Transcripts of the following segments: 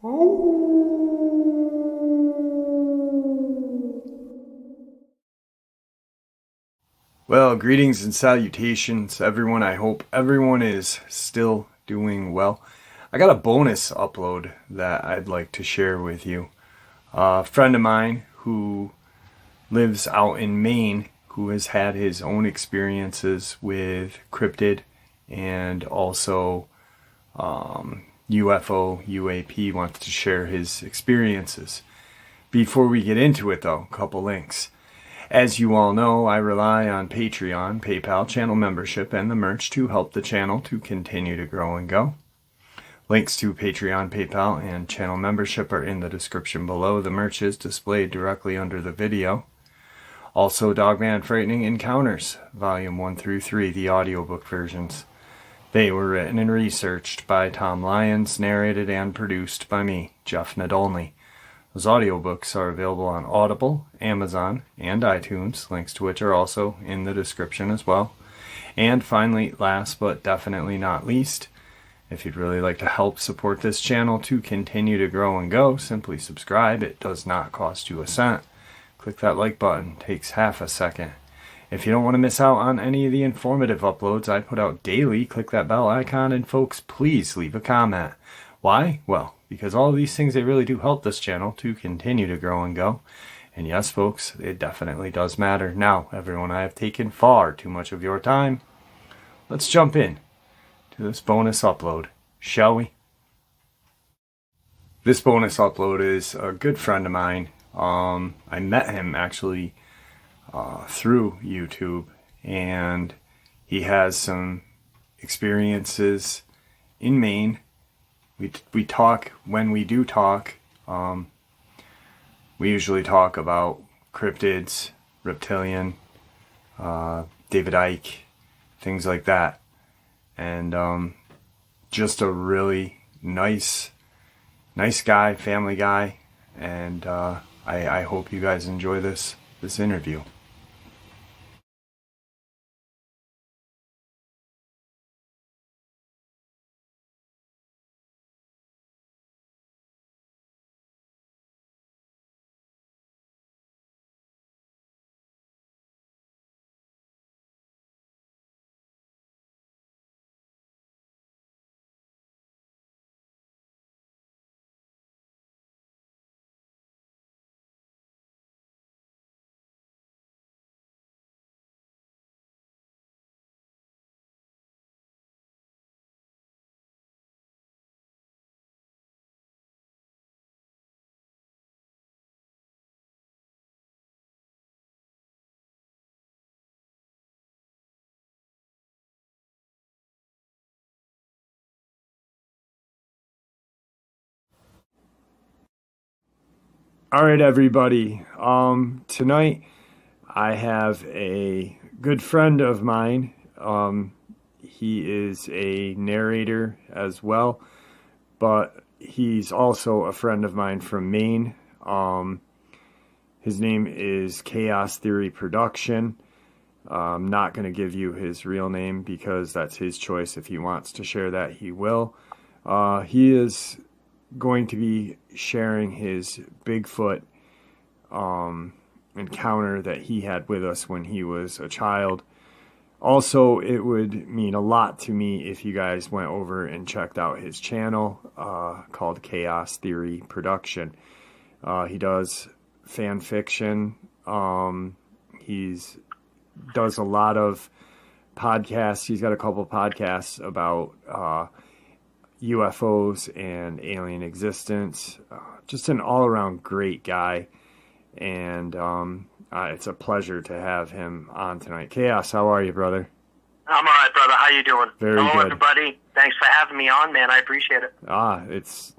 Well, greetings and salutations, everyone. I hope everyone is still doing well. I got a bonus upload that I'd like to share with you. A friend of mine who lives out in Maine, who has had his own experiences with cryptid and also UFO, UAP, wants to share his experiences. Before we get into it though, a couple links. As you all know, I rely on Patreon, PayPal, channel membership, and the merch to help the channel to continue to grow and go. Links to Patreon, PayPal, and channel membership are in the description below. The merch is displayed directly under the video. Also, Dogman Frightening Encounters, Volume 1 through 3, the audiobook versions. They were written and researched by Tom Lyons, narrated and produced by me, Jeff Nadolny. Those audiobooks are available on Audible, Amazon, and iTunes, links to which are also in the description as well. And finally, last but definitely not least, if you'd really like to help support this channel to continue to grow and go, simply subscribe. It does not cost you a cent. Click that like button. It takes half a second. If you don't want to miss out on any of the informative uploads I put out daily, click that bell icon, and folks, please leave a comment. Why? Well, because all of these things, they really do help this channel to continue to grow and go. And yes, folks, it definitely does matter. Now, everyone, I have taken far too much of your time. Let's jump in to this bonus upload, shall we? This bonus upload is a good friend of mine. I met him actually through YouTube, and he has some experiences in Maine. We talk, when we do talk, we usually talk about cryptids, reptilian, David Icke, things like that. And just a really nice guy, family guy, and I hope you guys enjoy this interview. All right, everybody. Tonight I have a good friend of mine. He is a narrator as well, but he's also a friend of mine from Maine. His name is Chaos Theory Production. I'm not going to give you his real name because that's his choice. If he wants to share that, he will. He is going to be sharing his Bigfoot encounter that he had with us when he was a child. Also, it would mean a lot to me if you guys went over and checked out his channel called Chaos Theory Production. He does fan fiction. He's does a lot of podcasts. He's got a couple podcasts about UFOs and alien existence. Just an all-around great guy, and it's a pleasure to have him on tonight. Chaos, how are you, brother? I'm all right, brother. How you doing? Very Hello, good. everybody. Thanks for having me on, man. I appreciate it. It's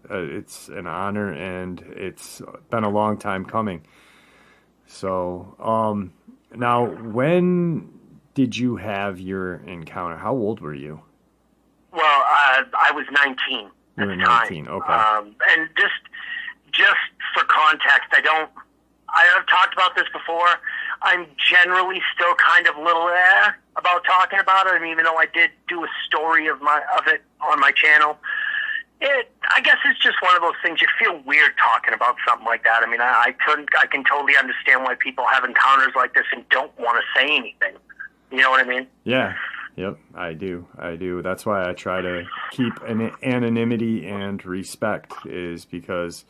an honor, and it's been a long time coming. So, now, when did you have your encounter? How old were you? Well, I was 19 You at were the time. 19, okay. And just for context, I've talked about this before. I'm generally still kind of little about talking about it. I mean, even though I did do a story of it on my channel, I guess it's just one of those things. You feel weird talking about something like that. I mean, I can totally understand why people have encounters like this and don't want to say anything. You know what I mean? Yeah. Yep, I do. That's why I try to keep anonymity and respect, is because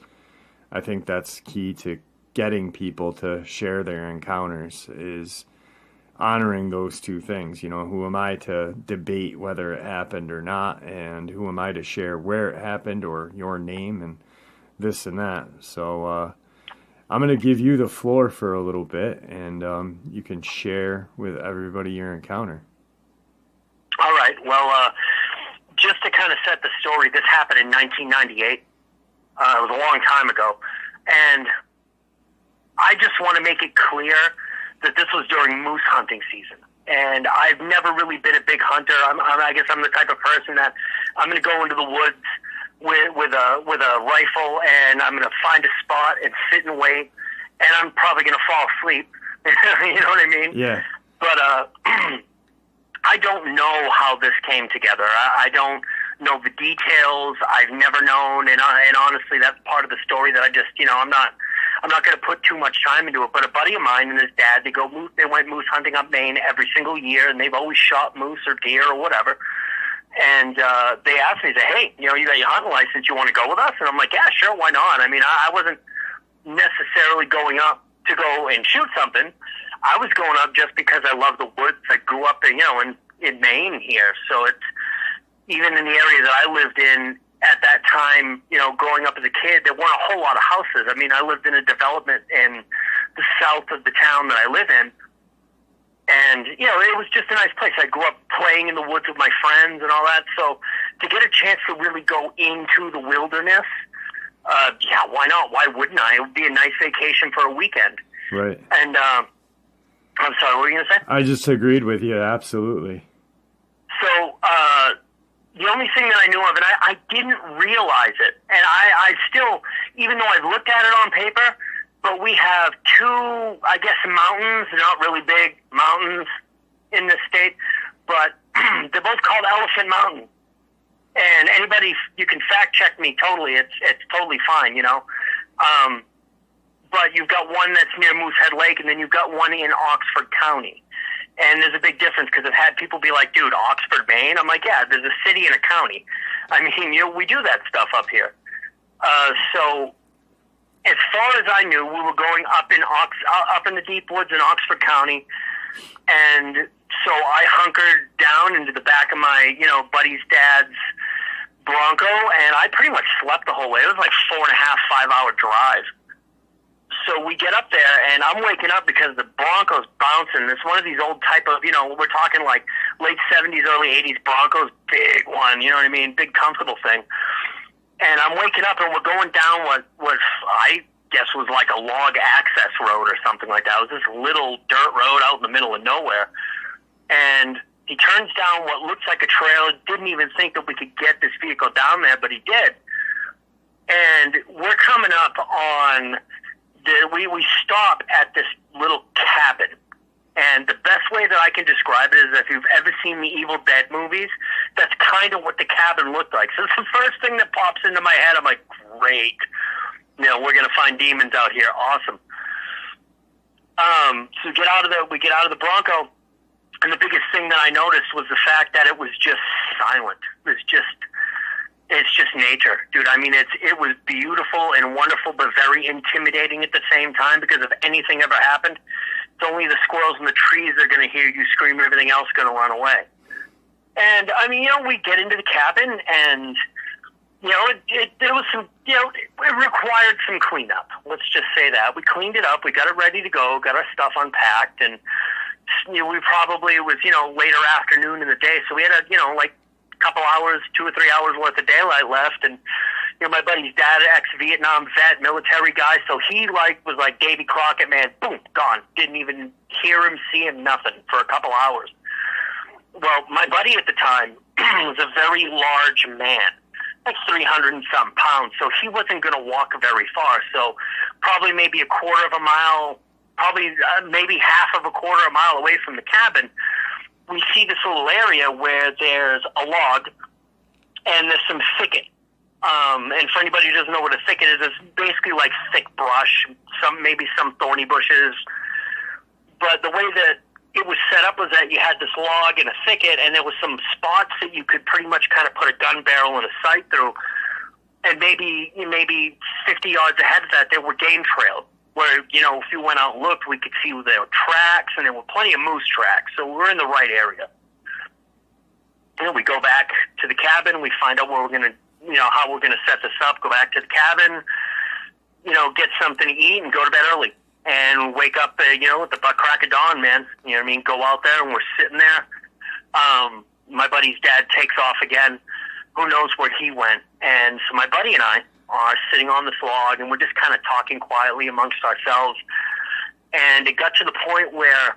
I think that's key to getting people to share their encounters, is honoring those two things. You know, who am I to debate whether it happened or not, and who am I to share where it happened or your name and this and that. So I'm going to give you the floor for a little bit, and you can share with everybody your encounter. All right. Well, just to kind of set the story, this happened in 1998. It was a long time ago. And I just want to make it clear that this was during moose hunting season. And I've never really been a big hunter. I guess I'm the type of person that I'm going to go into the woods with a rifle, and I'm going to find a spot and sit and wait, and I'm probably going to fall asleep. You know what I mean? Yeah. But I don't know how this came together. I don't know the details. I've never known, and honestly, that's part of the story that I just, I'm not going to put too much time into it. But a buddy of mine and his dad, they went moose hunting up Maine every single year, and they've always shot moose or deer or whatever. And they asked me, they said, hey, you got your hunting license, you want to go with us? And I'm like, yeah, sure, why not? I mean, I wasn't necessarily going up to go and shoot something. I was going up just because I love the woods. I grew up in Maine here. So it's, even in the area that I lived in at that time, growing up as a kid, there weren't a whole lot of houses. I mean, I lived in a development in the south of the town that I live in. And, it was just a nice place. I grew up playing in the woods with my friends and all that. So to get a chance to really go into the wilderness, yeah, why not? Why wouldn't I? It would be a nice vacation for a weekend. Right. And I'm sorry, what were you going to say? I just agreed with you, absolutely. So the only thing that I knew of, and I didn't realize it, and I still, even though I've looked at it on paper, but we have two, I guess, mountains, not really big mountains in this state, but they're both called Elephant Mountain. And anybody, you can fact check me totally. It's totally fine, but you've got one that's near Moosehead Lake, and then you've got one in Oxford County. And there's a big difference, because I've had people be like, dude, Oxford, Maine? I'm like, yeah, there's a city and a county. I mean, we do that stuff up here. So as far as I knew, we were going up in the deep woods in Oxford County. And so I hunkered down into the back of my, buddy's dad's Bronco, and I pretty much slept the whole way. It was like 4.5, 5-hour drive. So we get up there, and I'm waking up because the Bronco's bouncing. It's one of these old type of, we're talking like late 70s, early 80s Broncos, big one, you know what I mean? Big, comfortable thing. And I'm waking up, and we're going down what I guess was like a log access road or something like that. It was this little dirt road out in the middle of nowhere. And he turns down what looks like a trail. Didn't even think that we could get this vehicle down there, but he did. And we're coming up on... We stop at this little cabin, and the best way that I can describe it is, if you've ever seen the Evil Dead movies, that's kind of what the cabin looked like. So it's the first thing that pops into my head. I'm like, great, we're going to find demons out here. Awesome. So we get out of the Bronco, and the biggest thing that I noticed was the fact that it was just silent. It's just nature, dude. I mean, it was beautiful and wonderful, but very intimidating at the same time, because if anything ever happened, it's only the squirrels in the trees that are going to hear you scream, and everything else is going to run away. And, I mean, we get into the cabin, and, there was some, it required some cleanup. Let's just say that. We cleaned it up. We got it ready to go, got our stuff unpacked, and, it was, later afternoon in the day, so we had couple hours, 2 or 3 hours worth of daylight left, and my buddy's dad, ex-Vietnam vet, military guy, so he was like Davy Crockett, man, boom, gone. Didn't even hear him, see him, nothing for a couple hours. Well, my buddy at the time was a very large man, like 300 and some pounds, so he wasn't going to walk very far. So probably maybe a quarter of a mile, maybe half of a quarter of a mile away from the cabin, we see this little area where there's a log and there's some thicket. And for anybody who doesn't know what a thicket is, it's basically like thick brush, maybe some thorny bushes. But the way that it was set up was that you had this log in a thicket, and there was some spots that you could pretty much kind of put a gun barrel and a sight through. And maybe 50 yards ahead of that, there were game trails where, if you went out and looked, we could see there were tracks, and there were plenty of moose tracks. So we're in the right area. We go back to the cabin. We find out where we're going to, how we're going to set this up. Go back to the cabin, get something to eat and go to bed early. And wake up, at the butt crack of dawn, man. You know what I mean? Go out there, and we're sitting there. My buddy's dad takes off again. Who knows where he went? And so my buddy and I are sitting on this log, and we're just kind of talking quietly amongst ourselves. And it got to the point where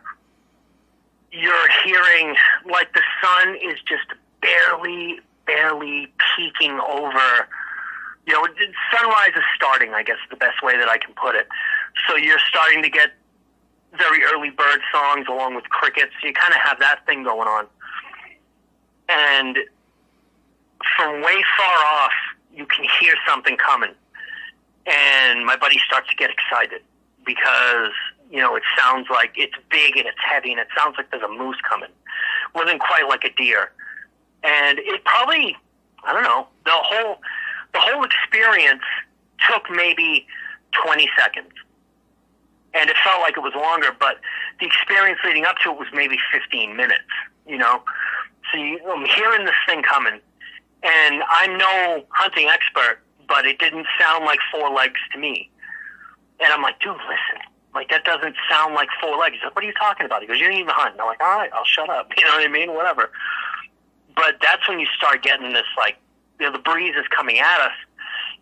you're hearing, like, the sun is just barely peeking over. Sunrise is starting, I guess is the best way that I can put it. So you're starting to get very early bird songs along with crickets. So you kind of have that thing going on. And from way far off, you can hear something coming. And my buddy starts to get excited because, it sounds like it's big and it's heavy, and it sounds like there's a moose coming. It wasn't quite like a deer. And it probably, I don't know, the whole experience took maybe 20 seconds. And it felt like it was longer, but the experience leading up to it was maybe 15 minutes, So I'm hearing this thing coming, and I'm no hunting expert, but it didn't sound like four legs to me. And I'm like, dude, listen. Like, that doesn't sound like four legs. He's like, what are you talking about? He goes, you didn't even hunt. And I'm like, all right, I'll shut up. You know what I mean? Whatever. But that's when you start getting this, like, the breeze is coming at us.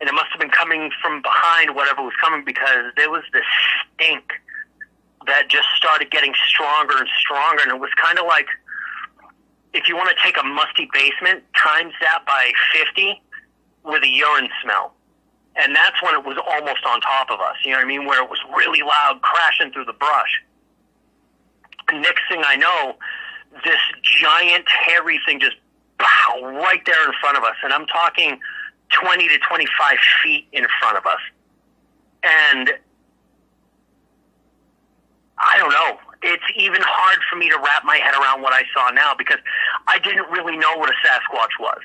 And it must have been coming from behind whatever was coming, because there was this stink that just started getting stronger and stronger. And it was kind of like, if you want to take a musty basement, times that by 50 with a urine smell. And that's when it was almost on top of us, you know what I mean, where it was really loud, crashing through the brush. Next thing I know, this giant, hairy thing just right there in front of us. And I'm talking 20 to 25 feet in front of us. And I don't know. It's even hard for me to wrap my head around what I saw now, because I didn't really know what a Sasquatch was.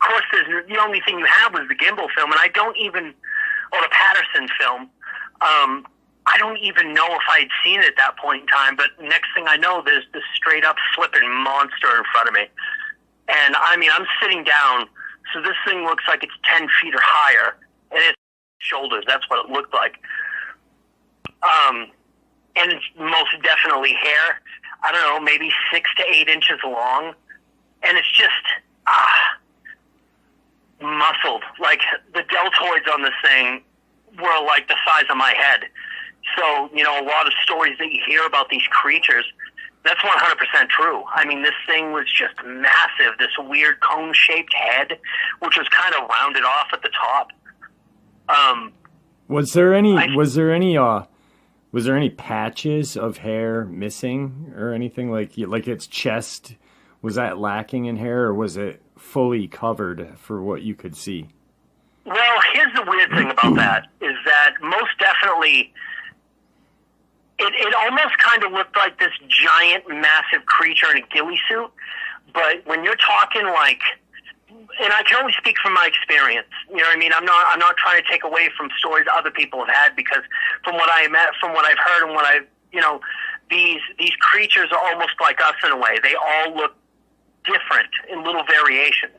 Of course, the only thing you have was the gimbal film, and I don't even, or the Patterson film, I don't even know if I'd seen it at that point in time, but next thing I know, there's this straight up flipping monster in front of me. And I mean, I'm sitting down, so this thing looks like it's 10 feet or higher, and it's shoulders, that's what it looked like. And it's most definitely hair, I don't know, maybe 6 to 8 inches long, and it's just, muscled. Like, the deltoids on this thing were like the size of my head. So, a lot of stories that you hear about these creatures, that's 100% true. I mean, this thing was just massive, this weird cone-shaped head, which was kind of rounded off at the top. Was there any patches of hair missing or anything, like its chest? Was that lacking in hair, or was it fully covered for what you could see? Well, here's the weird thing about that, is that most definitely it almost kind of looked like this giant, massive creature in a ghillie suit. But when you're talking like, and I can only speak from my experience, you know what I mean? I'm not trying to take away from stories other people have had, because from what I've heard and what I've, these creatures are almost like us in a way. They all look different in little variations.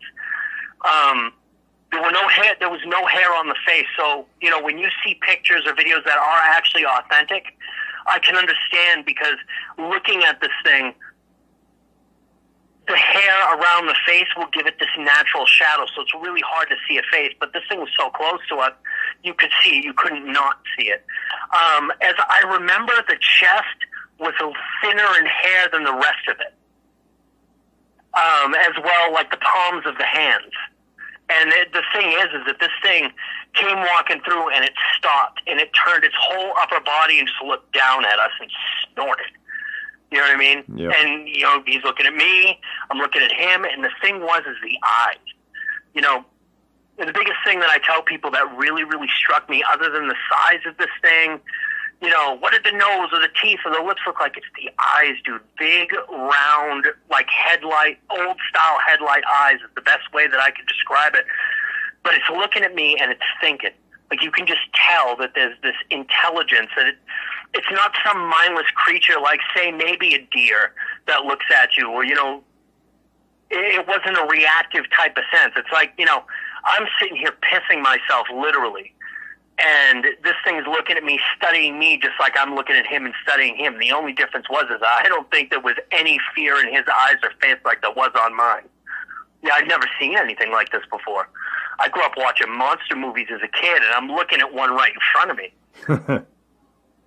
There was no hair on the face. So, when you see pictures or videos that are actually authentic, I can understand, because looking at this thing, the hair around the face will give it this natural shadow, so it's really hard to see a face. But this thing was so close to us, you could see it. You couldn't not see it. As I remember, the chest was thinner in hair than the rest of it, as well, like the palms of the hands. And the thing is that this thing came walking through, and it stopped, and it turned its whole upper body and just looked down at us and snorted. You know what I mean? Yep. And, he's looking at me, I'm looking at him, and the thing was the eyes. You know, the biggest thing that I tell people that really, really struck me, other than the size of this thing, you know, what did the nose or the teeth or the lips look like? It's the eyes, dude. Big, round, like headlight, old-style headlight eyes is the best way that I could describe it. But it's looking at me and it's thinking. Like, you can just tell that there's this intelligence, that it's not some mindless creature like, say, maybe a deer that looks at you, or, you know, it wasn't a reactive type of sense. It's like, you know, I'm sitting here pissing myself, literally, and this thing's looking at me, studying me, just like I'm looking at him and studying him. The only difference was I don't think there was any fear in his eyes or face like there was on mine. Yeah, I'd never seen anything like this before. I grew up watching monster movies as a kid, and I'm looking at one right in front of me.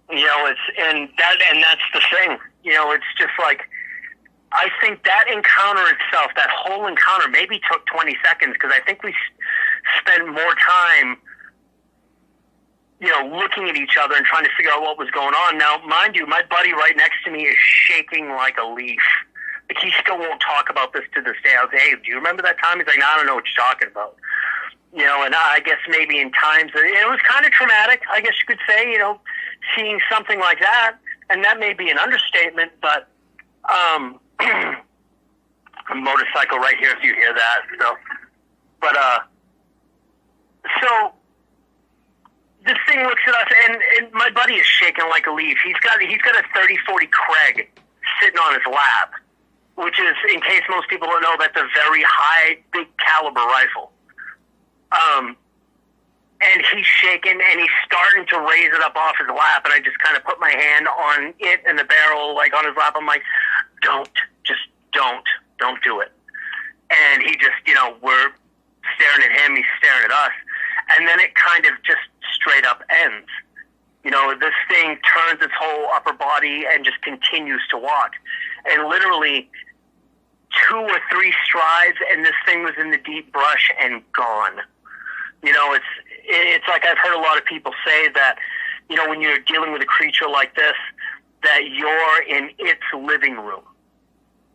You know, and that's the thing. You know, it's just like, I think that encounter itself, that whole encounter, maybe took 20 seconds, because I think we spent more time, you know, looking at each other and trying to figure out what was going on. Now, mind you, my buddy right next to me is shaking like a leaf. Like, he still won't talk about this to this day. I was like, hey, do you remember that time? He's like, no, I don't know what you're talking about. You know, and I guess maybe in times, it was kind of traumatic, I guess you could say, you know, seeing something like that. And that may be an understatement, but a motorcycle right here if you hear that. So this thing looks at us, and my buddy is shaking like a leaf. He's got a 30-40 Craig sitting on his lap, which is, in case most people don't know, that's a very high, big caliber rifle. And he's shaking, and he's starting to raise it up off his lap, and I just kind of put my hand on it and the barrel, like on his lap. I'm like, don't do it. And he just, you know, we're staring at him, he's staring at us, and then it kind of just straight up ends. You know, this thing turns its whole upper body and just continues to walk. And literally 2 or 3 strides, and this thing was in the deep brush and gone. You know, it's like, I've heard a lot of people say that, you know, when you're dealing with a creature like this, that you're in its living room.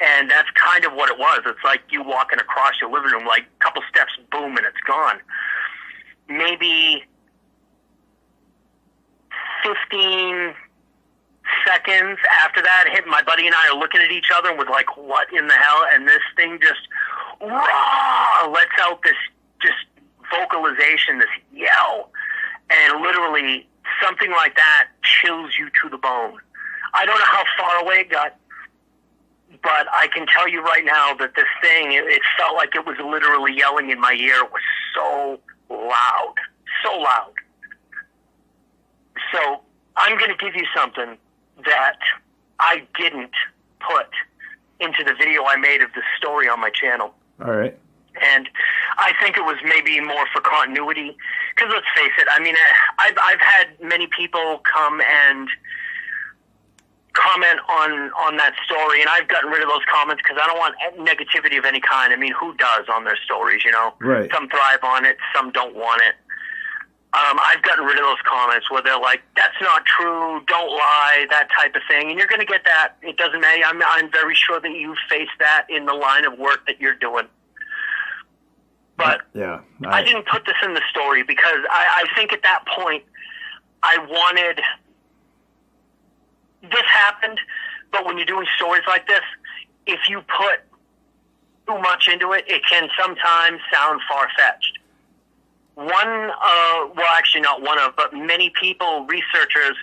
And that's kind of what it was. It's like you walking across your living room, like a couple steps, boom, and it's gone. Maybe 15 seconds after that, my buddy and I are looking at each other and was like, what in the hell? And this thing just lets out this just vocalization, this yell, and literally something like that chills you to the bone. I don't know how far away it got, but I can tell you right now that this thing, it felt like it was literally yelling in my ear. It was so loud, so loud. So I'm going to give you something that I didn't put into the video I made of this story on my channel. All right. And I think it was maybe more for continuity, because let's face it, I mean, I've had many people come and comment on that story, and I've gotten rid of those comments because I don't want negativity of any kind. I mean, who does on their stories, you know? Right. Some thrive on it, some don't want it. I've gotten rid of those comments where they're like, that's not true, don't lie, that type of thing. And you're going to get that. It doesn't matter. I'm very sure that you face that in the line of work that you're doing. But yeah, I didn't put this in the story because I think at that point I wanted... This happened, but when you're doing stories like this, if you put too much into it, it can sometimes sound far-fetched. Well, actually not one of, but many people, researchers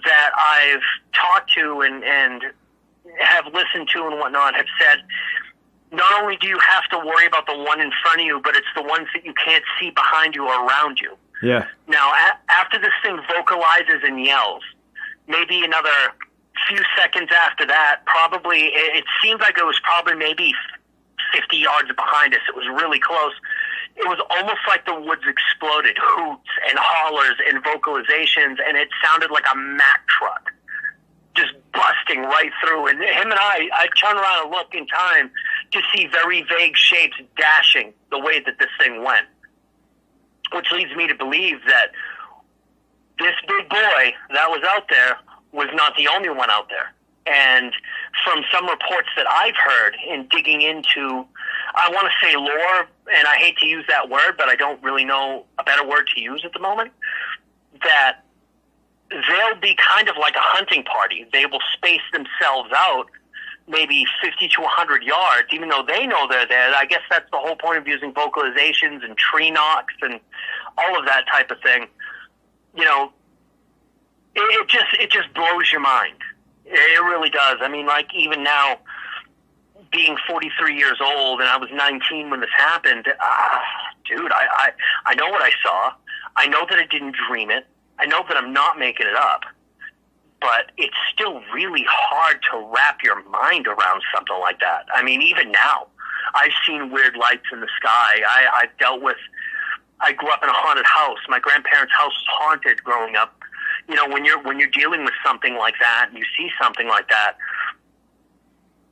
that I've talked to and have listened to and whatnot have said, not only do you have to worry about the one in front of you, but it's the ones that you can't see behind you or around you. Yeah. Now, after this thing vocalizes and yells, maybe another few seconds after that, probably, it seemed like it was probably maybe 50 yards behind us. It was really close. It was almost like the woods exploded, hoots and hollers and vocalizations, and it sounded like a Mack truck just busting right through. And him and I turned around and looked in time to see very vague shapes dashing the way that this thing went, which leads me to believe that this big boy that was out there was not the only one out there. And from some reports that I've heard in digging into, I want to say lore, and I hate to use that word, but I don't really know a better word to use at the moment, that they'll be kind of like a hunting party. They will space themselves out maybe 50 to 100 yards, even though they know they're there. I guess that's the whole point of using vocalizations and tree knocks and all of that type of thing. You know, it just blows your mind. It really does. I mean, like, even now, being 43 years old, and I was 19 when this happened, dude, I know what I saw. I know that I didn't dream it. I know that I'm not making it up. But it's still really hard to wrap your mind around something like that. I mean, even now, I've seen weird lights in the sky. I grew up in a haunted house. My grandparents' house was haunted growing up. You know, when you're dealing with something like that, and you see something like that,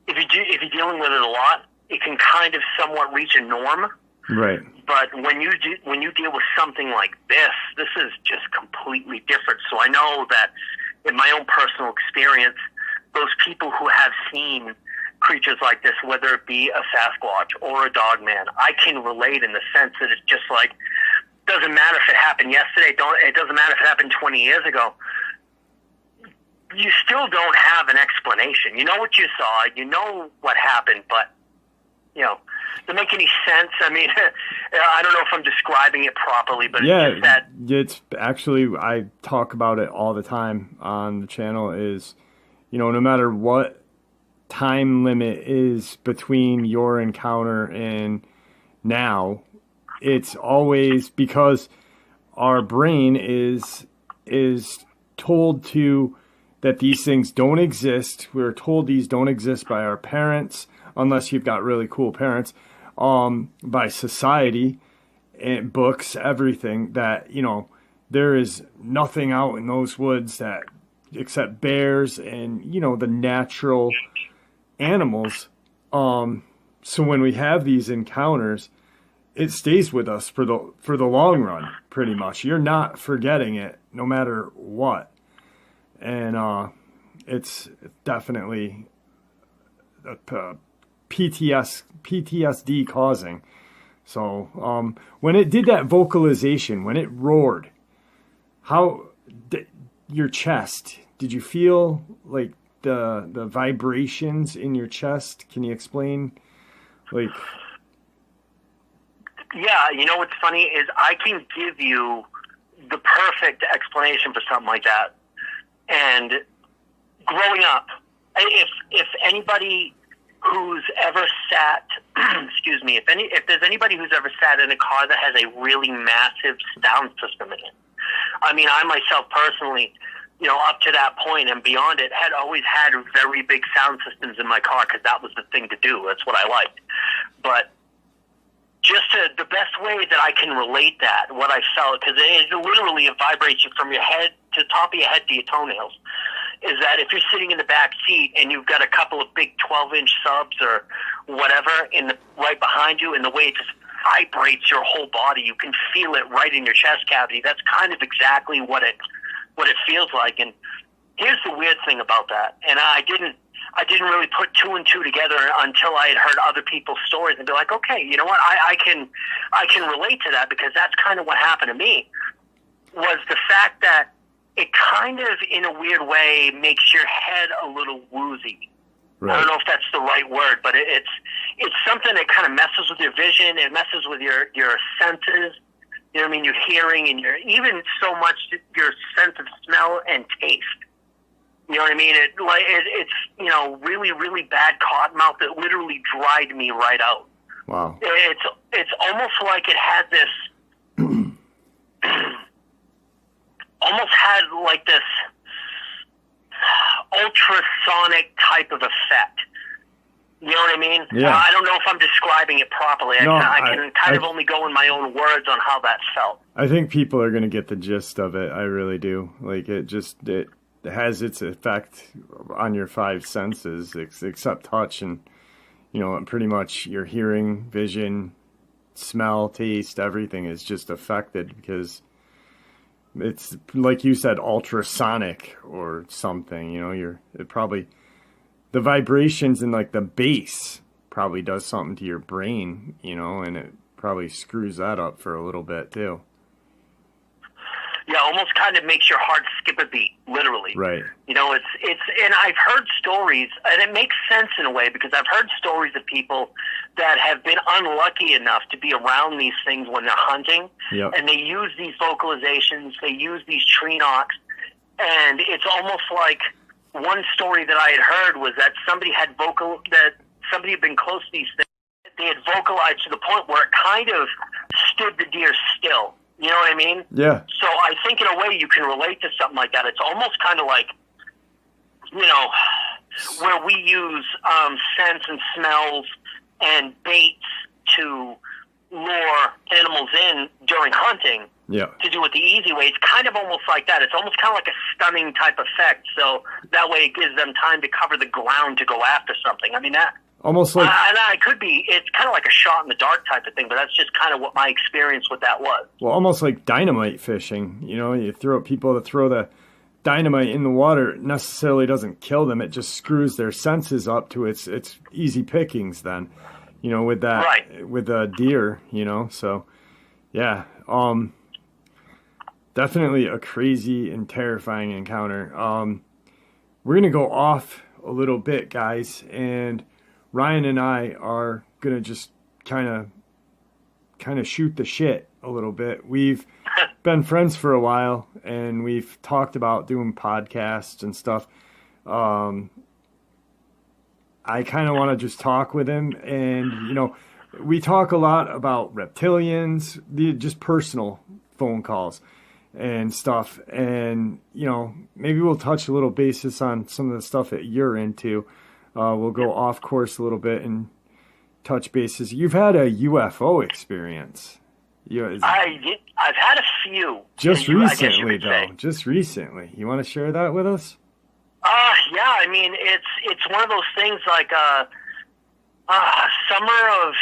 if you're dealing with it a lot, it can kind of somewhat reach a norm. Right. But when you deal with something like this is just completely different. So I know that in my own personal experience, those people who have seen creatures like this, whether it be a Sasquatch or a Dogman, I can relate in the sense that it's just like, doesn't matter if it happened yesterday, it doesn't matter if it happened 20 years ago. You still don't have an explanation. You know what you saw, you know what happened, but, you know, does it make any sense? I mean, I don't know if I'm describing it properly, but yeah, it's just that. It's actually, I talk about it all the time on the channel, is, you know, no matter what time limit is between your encounter and now, it's always because our brain is told to that these things don't exist. We're told these don't exist by our parents, unless you've got really cool parents, by society and books, everything, that, you know, there is nothing out in those woods that except bears and, you know, the natural animals. So when we have these encounters, it stays with us for the long run, pretty much. You're not forgetting it no matter what. And it's definitely PTSD causing. So when it did that vocalization, when it roared, how your chest, did you feel like the vibrations in your chest? Can you explain? Like, yeah, you know what's funny is I can give you the perfect explanation for something like that. And growing up, if anybody who's ever sat, excuse me, if there's anybody who's ever sat in a car that has a really massive sound system in it, I mean, I myself personally, you know, up to that point and beyond it, had always had very big sound systems in my car because that was the thing to do. That's what I liked. But the best way that I can relate that, what I felt, because it is literally a vibration from your head to the top of your head to your toenails, is that if you're sitting in the back seat and you've got a couple of big 12-inch subs or whatever right behind you, and the way it just vibrates your whole body, you can feel it right in your chest cavity. That's kind of exactly what it feels like. And here's the weird thing about that, and I didn't really put two and two together until I had heard other people's stories and be like, okay, you know what, I can relate to that, because that's kind of what happened to me, was the fact that it kind of, in a weird way, makes your head a little woozy. Right. I don't know if that's the right word, but it's something that kind of messes with your vision. It messes with your senses. You know what I mean? Your hearing and even so much your sense of smell and taste. You know what I mean? It's you know, really, really bad cotton mouth that literally dried me right out. Wow. It's almost like it had this, almost had like this ultrasonic type of effect. You know what I mean? Yeah. I don't know if I'm describing it properly. I can kind of only go in my own words on how that felt. I think people are going to get the gist of it. I really do. Like, it has its effect on your five senses, except touch, and, you know, pretty much your hearing, vision, smell, taste, everything is just affected, because it's, like you said, ultrasonic or something. You know, it probably, the vibrations and like the bass probably does something to your brain, you know, and it probably screws that up for a little bit too. Yeah, almost kind of makes your heart skip a beat, literally. Right. You know, it's, and I've heard stories, and it makes sense in a way, because I've heard stories of people that have been unlucky enough to be around these things when they're hunting, Yep. and they use these vocalizations, they use these tree knocks, and it's almost like one story that I had heard was that somebody had been close to these things, they had vocalized to the point where it kind of stood the deer still. You know what I mean? Yeah. So I think in a way you can relate to something like that. It's almost kind of like, you know, where we use scents and smells and baits to lure animals in during hunting. Yeah. To do it the easy way. It's kind of almost like that. It's almost kind of like a stunning type effect. So that way it gives them time to cover the ground to go after something. I mean, that... Almost like... and I could be... It's kind of like a shot in the dark type of thing, but that's just kind of what my experience with that was. Well, almost like dynamite fishing. You know, people that throw the dynamite in the water necessarily doesn't kill them. It just screws their senses up to its easy pickings then, you know, with that... Right. With a deer, you know, so... Yeah. Definitely a crazy and terrifying encounter. We're going to go off a little bit, guys, and Ryan and I are going to just kind of shoot the shit a little bit. We've been friends for a while, and we've talked about doing podcasts and stuff. I kind of want to just talk with him, and, you know, we talk a lot about reptilians, just personal phone calls and stuff, and, you know, maybe we'll touch a little basis on some of the stuff that you're into. We'll go off course a little bit and touch bases. You've had a UFO experience. I've had a few. Just recently, though. Just recently. You want to share that with us? Yeah. I mean, it's one of those things like summer of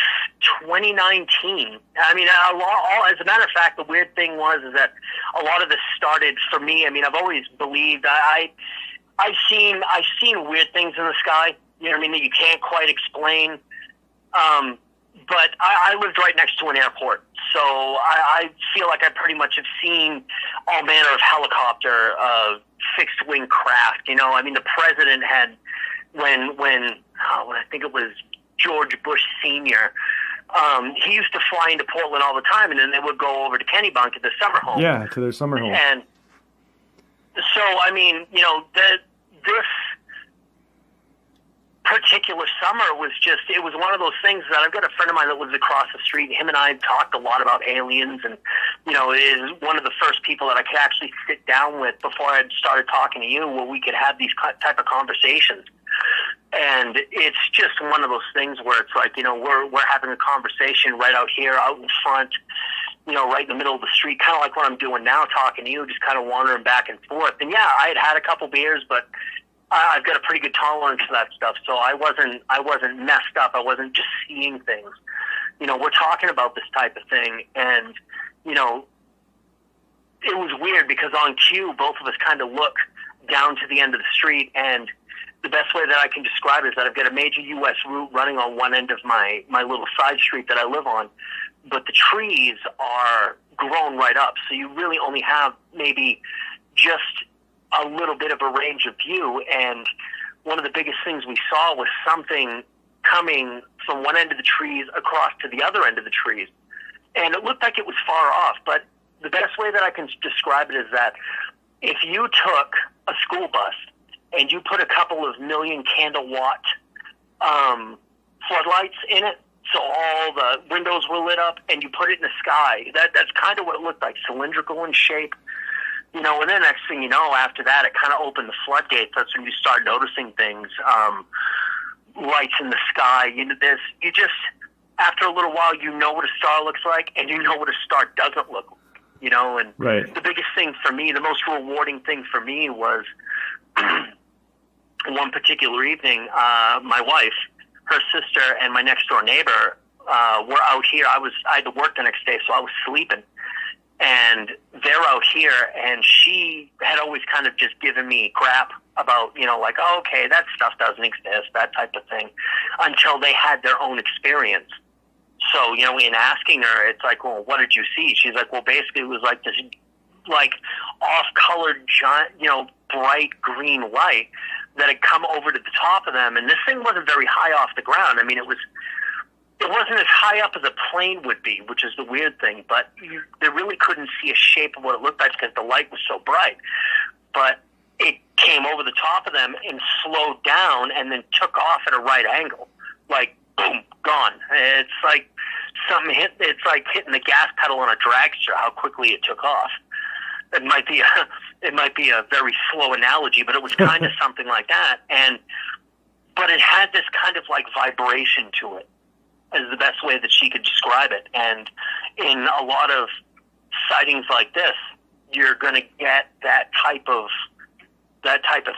2019. I mean, as a matter of fact, the weird thing is that a lot of this started for me. I mean, I've always believed I've seen weird things in the sky. You know what I mean? That you can't quite explain. But I lived right next to an airport, so I feel like I pretty much have seen all manner of helicopter, fixed wing craft. You know, I mean, the president had when I think it was George Bush Sr. He used to fly into Portland all the time, and then they would go over to Kennebunk at the summer home. Yeah, to their summer home. And so, I mean, you know, this particular summer was just, it was one of those things that I've got a friend of mine that lives across the street. Him and I talked a lot about aliens, and, you know, is one of the first people that I could actually sit down with before I started talking to you, where we could have these type of conversations. And it's just one of those things where it's like, you know, we're having a conversation right out here, out in front, you know, right in the middle of the street, kind of like what I'm doing now, talking to you, just kind of wandering back and forth. And yeah, I had a couple beers, but I've got a pretty good tolerance for that stuff. So I wasn't messed up. I wasn't just seeing things. You know, we're talking about this type of thing, and, you know, it was weird because on cue, both of us kind of look down to the end of the street, and the best way that I can describe it is that I've got a major U.S. route running on one end of my little side street that I live on, but the trees are grown right up, so you really only have maybe just a little bit of a range of view. And one of the biggest things we saw was something coming from one end of the trees across to the other end of the trees, and it looked like it was far off, but the best way that I can describe it is that if you took a school bus and you put a couple of million candle watt floodlights in it, so all the windows were lit up, and you put it in the sky, that's kind of what it looked like, cylindrical in shape. You know, and then next thing you know, after that, it kind of opened the floodgates. That's when you start noticing things, lights in the sky. You know, you just, after a little while, you know what a star looks like, and you know what a star doesn't look like. You know, and right. The biggest thing for me, the most rewarding thing for me was one particular evening, my wife, her sister, and my next door neighbor were out here. I had to work the next day, so I was sleeping. And they're out here, and she had always kind of just given me crap about, like, oh, okay, that stuff doesn't exist, that type of thing, until they had their own experience. So, in asking her, it's like, well, what did you see? She's like, well, basically it was like this, like, off-colored, giant, bright green light that had come over to the top of them, and this thing wasn't very high off the ground. I mean, it wasn't as high up as a plane would be, which is the weird thing, but they really couldn't see a shape of what it looked like because the light was so bright. But it came over the top of them and slowed down and then took off at a right angle. Like, boom, gone. It's like it's like hitting the gas pedal on a dragster, how quickly it took off. It might be a very slow analogy, but it was kind of something like that. But it had this kind of like vibration to it, is the best way that she could describe it. And in a lot of sightings like this, you're going to get that type of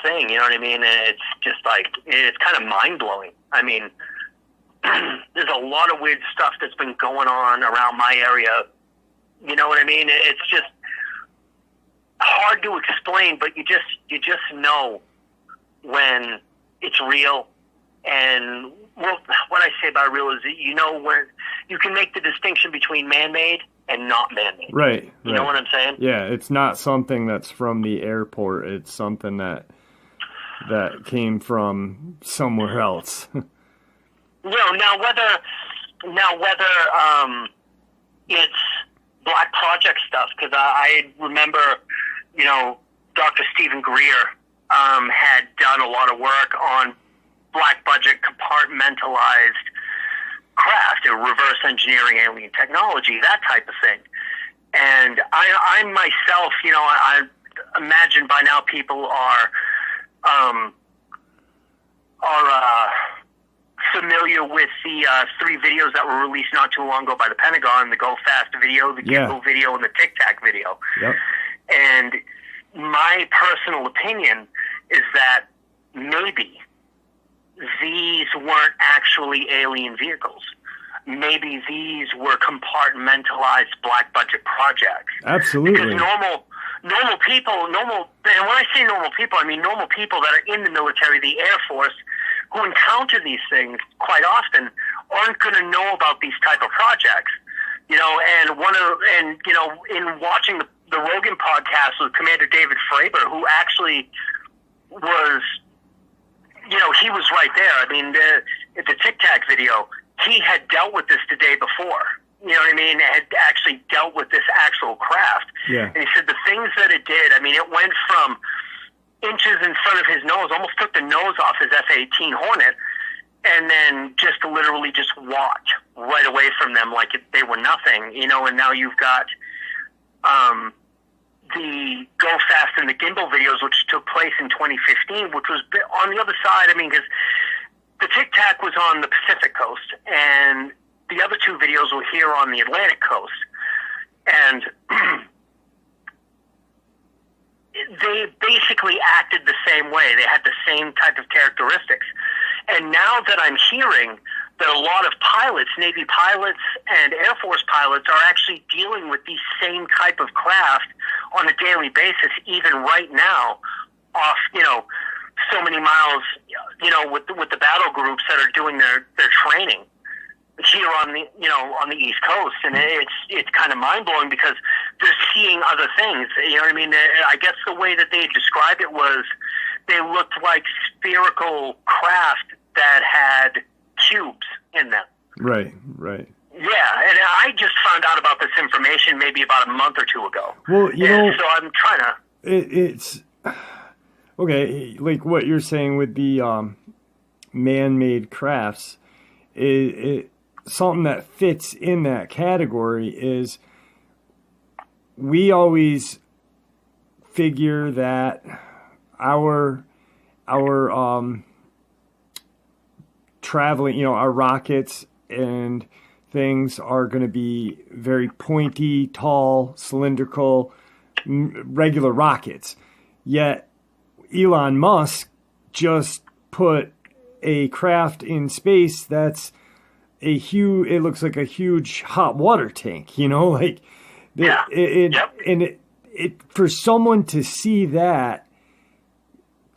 thing, you know what I mean? And it's just like, it's kind of mind-blowing. I mean, there's a lot of weird stuff that's been going on around my area, you know what I mean? It's just hard to explain, but you just know when it's real. And what I say about real is that when you can make the distinction between man-made and not man-made. Right. You know what I'm saying? Yeah, it's not something that's from the airport. It's something that came from somewhere else. Now whether it's Black Project stuff, because I remember, Dr. Stephen Greer had done a lot of work on black budget compartmentalized craft, reverse engineering alien technology, that type of thing. And I myself, I imagine by now people are familiar with the 3 videos that were released not too long ago by the Pentagon, the Go Fast video, the Gimbal video, and the Tic Tac video. Yep. And my personal opinion is that maybe these weren't actually alien vehicles. Maybe these were compartmentalized black budget projects. Absolutely. Because normal people, and when I say normal people, I mean normal people that are in the military, the Air Force, who encounter these things quite often aren't going to know about these type of projects. And in watching the Rogan podcast with Commander David Fravor, who actually was, he was right there. I mean, the Tic Tac video, he had dealt with this the day before. You know what I mean? Had actually dealt with this actual craft. Yeah. And he said the things that it did, I mean, it went from inches in front of his nose, almost took the nose off his F-18 Hornet, and then just literally just walked right away from them like they were nothing, and now you've got the Go Fast and the Gimbal videos, which took place in 2015, which was on the other side. I mean, because the Tic Tac was on the Pacific coast, and the other 2 videos were here on the Atlantic coast. And they basically acted the same way. They had the same type of characteristics. And now that I'm hearing that a lot of pilots, Navy pilots and Air Force pilots, are actually dealing with these same type of craft on a daily basis, even right now, off, so many miles, with the battle groups that are doing their training here on the East Coast. And it's kind of mind-blowing because they're seeing other things. You know what I mean? I guess the way that they described it was they looked like spherical craft that had cubes in them. Right. Yeah, and I just found out about this information maybe about a month or 2 ago. Well, so I'm trying to... It's... Okay, like what you're saying with the man-made crafts, something that fits in that category is we always figure that our traveling, our rockets and things are going to be very pointy, tall, cylindrical, regular rockets. Yet Elon Musk just put a craft in space that's it looks like a huge hot water tank, like Yeah. And for someone to see that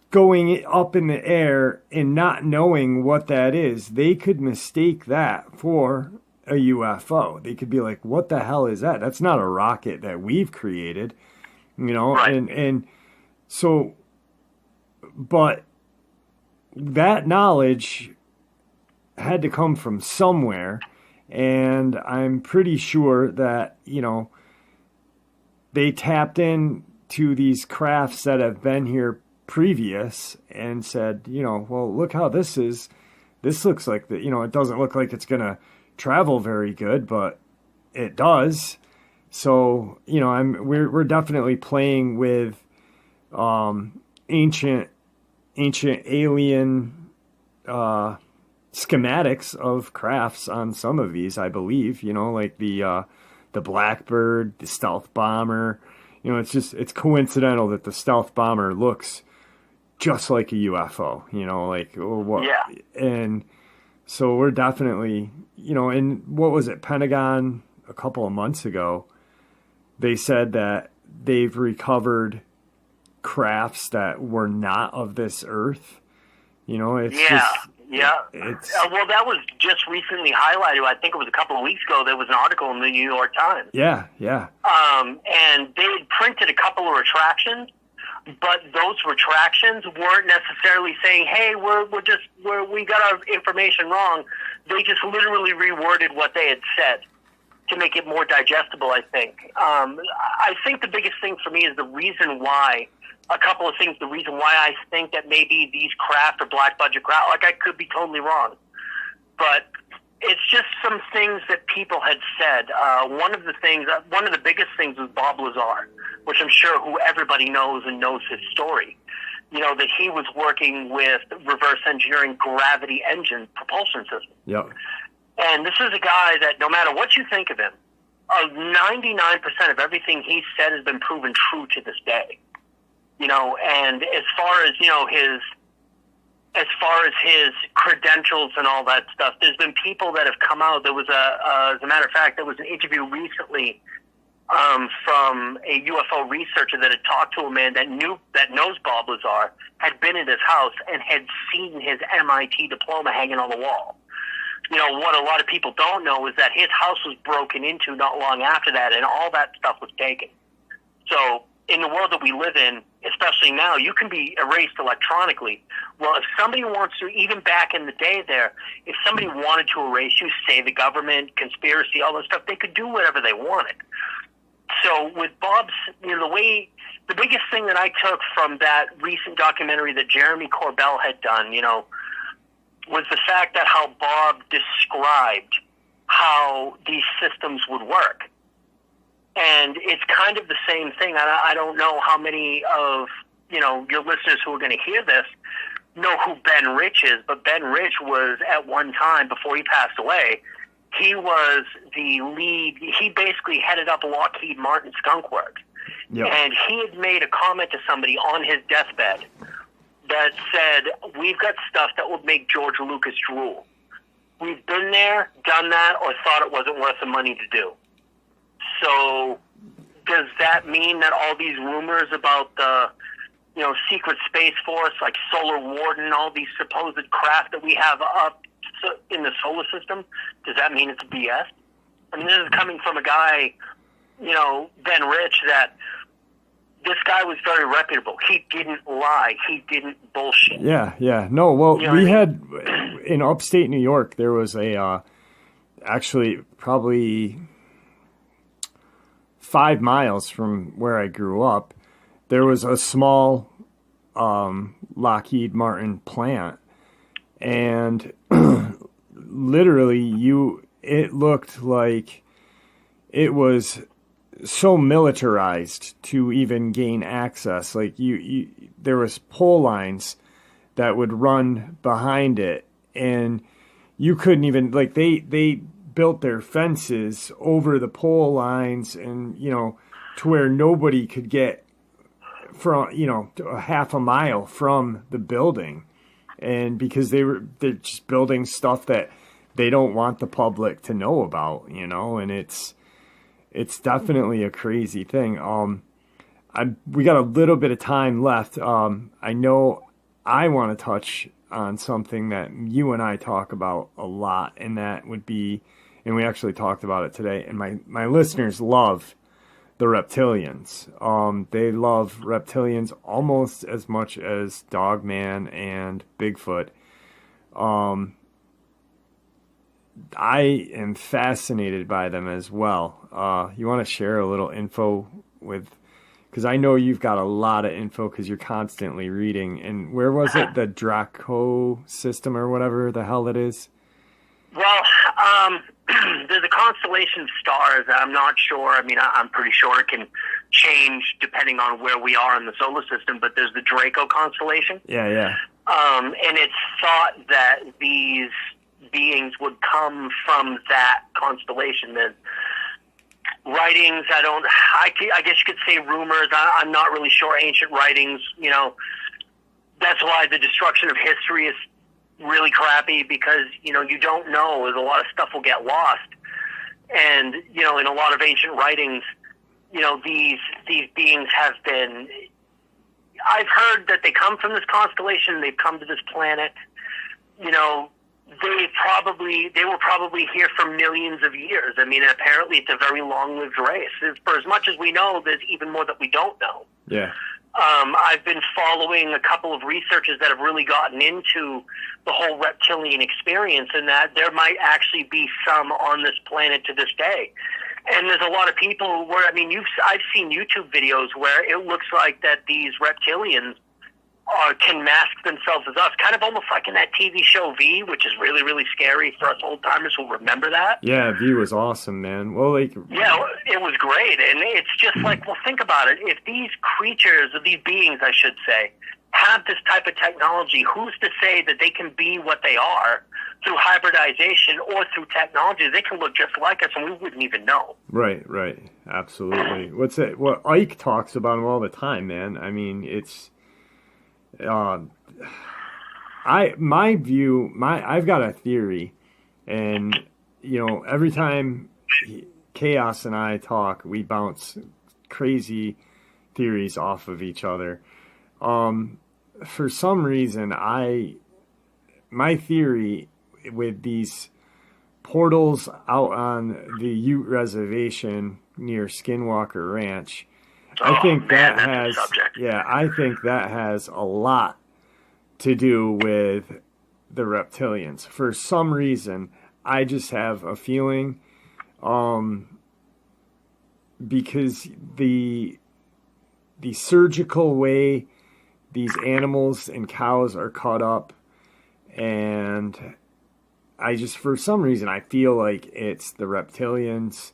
going up in the air and not knowing what that is, they could mistake that for a UFO. They could be like, what the hell is that? That's not a rocket that we've created, you know? Right. And so, but that knowledge had to come from somewhere. And I'm pretty sure that, you know, they tapped in to these crafts that have been here previous and said, you know, well, look how this is. This looks like that, you know, it doesn't look like it's going to travel very good, but it does. So, you know, we're definitely playing with ancient alien schematics of crafts on some of these, I believe, you know, like the Blackbird, the stealth bomber. You know, it's coincidental that the stealth bomber looks just like a UFO, you know, like, or what? Yeah. And so we're definitely, you know, and what was it, Pentagon a couple of months ago, they said that they've recovered crafts that were not of this earth. You know, it's well, that was just recently highlighted. I think it was a couple of weeks ago. There was an article in the New York Times. Yeah. And they had printed a couple of retractions, but those retractions weren't necessarily saying, "Hey, we got our information wrong." They just literally reworded what they had said to make it more digestible. I think. I think the biggest thing for me is the reason why. A couple of things. The reason why I think that maybe these craft or black budget craft, like I could be totally wrong, but it's just some things that people had said. One of the biggest things was Bob Lazar, which I'm sure everybody knows and knows his story. You know, that he was working with reverse engineering gravity engine propulsion systems. Yep. And this is a guy that no matter what you think of him, 99% of everything he said has been proven true to this day. You know, and as far as his credentials and all that stuff, there's been people that have come out. There was as a matter of fact, there was an interview recently from a UFO researcher that had talked to a man that knows Bob Lazar, had been in his house and had seen his MIT diploma hanging on the wall. You know, what a lot of people don't know is that his house was broken into not long after that, and all that stuff was taken. So in the world that we live in, especially now, you can be erased electronically. Well, if somebody wants to, even back in the day there, if somebody wanted to erase you, say the government, conspiracy, all that stuff, they could do whatever they wanted. So with Bob's, you know, the biggest thing that I took from that recent documentary that Jeremy Corbell had done, you know, was the fact that how Bob described how these systems would work. And it's kind of the same thing. I don't know how many of, you know, your listeners who are going to hear this know who Ben Rich is, but Ben Rich was at one time, before he passed away, he was the lead. He basically headed up Lockheed Martin Skunk Works. Yep. And he had made a comment to somebody on his deathbed that said, "We've got stuff that would make George Lucas drool. We've been there, done that, or thought it wasn't worth the money to do." So does that mean that all these rumors about the, you know, secret space force, like Solar Warden, all these supposed craft that we have up in the solar system, does that mean it's BS? I mean, this is coming from a guy, you know, Ben Rich, that this guy was very reputable. He didn't lie. He didn't bullshit. Yeah. No, well, you know we had, in upstate New York, there was a, actually probably 5 miles from where I grew up, there was a small Lockheed Martin plant, and literally it looked like it was so militarized to even gain access. Like there was pole lines that would run behind it, and you couldn't even, like, they built their fences over the pole lines, and, you know, to where nobody could get from, you know, a half a mile from the building. And because they're just building stuff that they don't want the public to know about, you know, and it's it's definitely a crazy thing. We got a little bit of time left. I know I want to touch on something that you and I talk about a lot, and that would be, and we actually talked about it today, and my listeners love the reptilians. They love reptilians almost as much as Dogman and Bigfoot. I am fascinated by them as well. You want to share a little info with, because I know you've got a lot of info because you're constantly reading. And where was it? The Draco system or whatever the hell it is? Well, there's a constellation of stars. I'm not sure. I mean, I'm pretty sure it can change depending on where we are in the solar system, but there's the Draco constellation. Yeah. And it's thought that these beings would come from that constellation. There's writings, I guess you could say rumors. I'm not really sure. Ancient writings, that's why the destruction of history is really crappy, because, you don't know. There's a lot of stuff will get lost. And, in a lot of ancient writings, these beings have been, I've heard that they come from this constellation, they've come to this planet, they were probably here for millions of years. I mean, apparently it's a very long-lived race. For as much as we know, there's even more that we don't know. Yeah. I've been following a couple of researchers that have really gotten into the whole reptilian experience, and that there might actually be some on this planet to this day. And there's a lot of people where, I've seen YouTube videos where it looks like that these reptilians can mask themselves as us, kind of almost like in that TV show V, which is really, really scary for us old timers who remember that. Yeah, V was awesome, man. Well, yeah, it was great, and it's just like, well, think about it. If these creatures, or these beings, I should say, have this type of technology, who's to say that they can be what they are through hybridization or through technology? They can look just like us, and we wouldn't even know. Right, absolutely. What's it? Well, Ike talks about them all the time, man. I mean, it's. I've got a theory, and every time Chaos and I talk, we bounce crazy theories off of each other. For some reason, my theory with these portals out on the Ute Reservation near Skinwalker Ranch, I think that has a lot to do with the reptilians. For some reason, I just have a feeling, because the surgical way these animals and cows are cut up, and for some reason, I feel like it's the reptilians.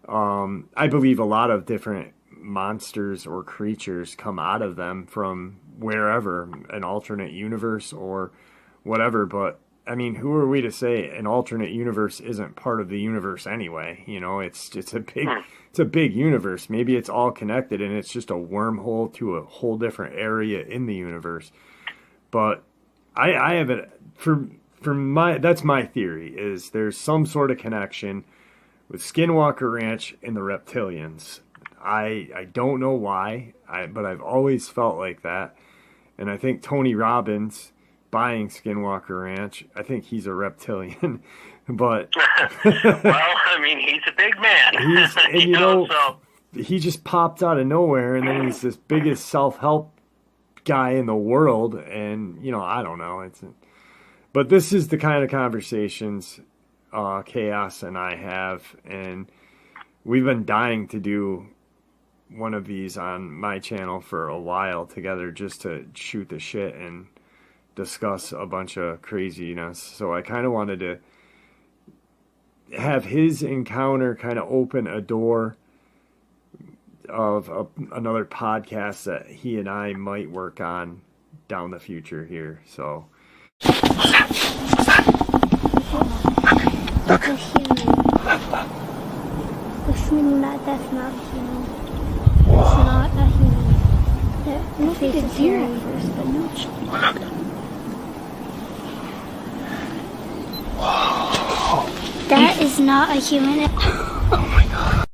I believe a lot of different monsters or creatures come out of them from wherever, an alternate universe or whatever, but I mean, who are we to say an alternate universe isn't part of the universe anyway? It's a big universe. Maybe it's all connected and it's just a wormhole to a whole different area in the universe. But I have it that's my theory, is there's some sort of connection with Skinwalker Ranch and the reptilians. I don't know why, but I've always felt like that. And I think Tony Robbins buying Skinwalker Ranch, I think he's a reptilian. But well, he's a big man. He just popped out of nowhere, and then he's this biggest self-help guy in the world. And I don't know. But this is the kind of conversations Chaos and I have, and we've been dying to do one of these on my channel for a while together, just to shoot the shit and discuss a bunch of craziness. So I kind of wanted to have his encounter kind of open a door of another podcast that he and I might work on down the future here. So look. Listening, that's not human. It's not a human. Look at the deer at first, but no. That is not a human. Oh my god.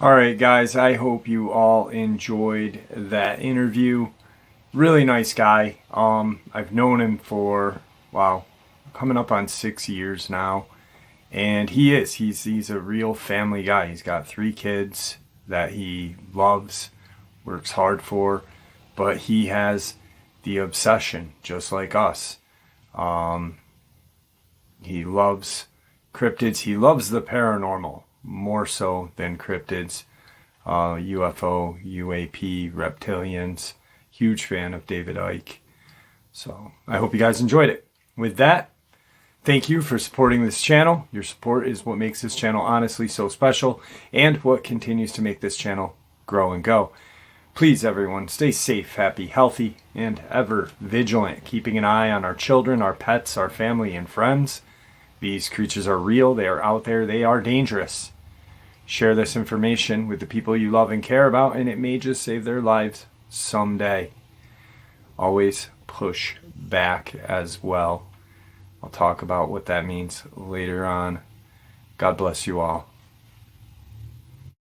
All right, guys, I hope you all enjoyed that interview. Really nice guy. I've known him for, wow, coming up on 6 years now. And he's a real family guy. He's got 3 kids that he loves, works hard for, but he has the obsession, just like us. He loves cryptids. He loves the paranormal more so than cryptids. UFO, UAP, reptilians. Huge fan of David Icke. So I hope you guys enjoyed it. With that, thank you for supporting this channel. Your support is what makes this channel honestly so special and what continues to make this channel grow and go. Please, everyone, stay safe, happy, healthy, and ever vigilant, keeping an eye on our children, our pets, our family, and friends. These creatures are real. They are out there. They are dangerous. Share this information with the people you love and care about, and it may just save their lives someday. Always push back as well. I'll talk about what that means later on. God bless you all.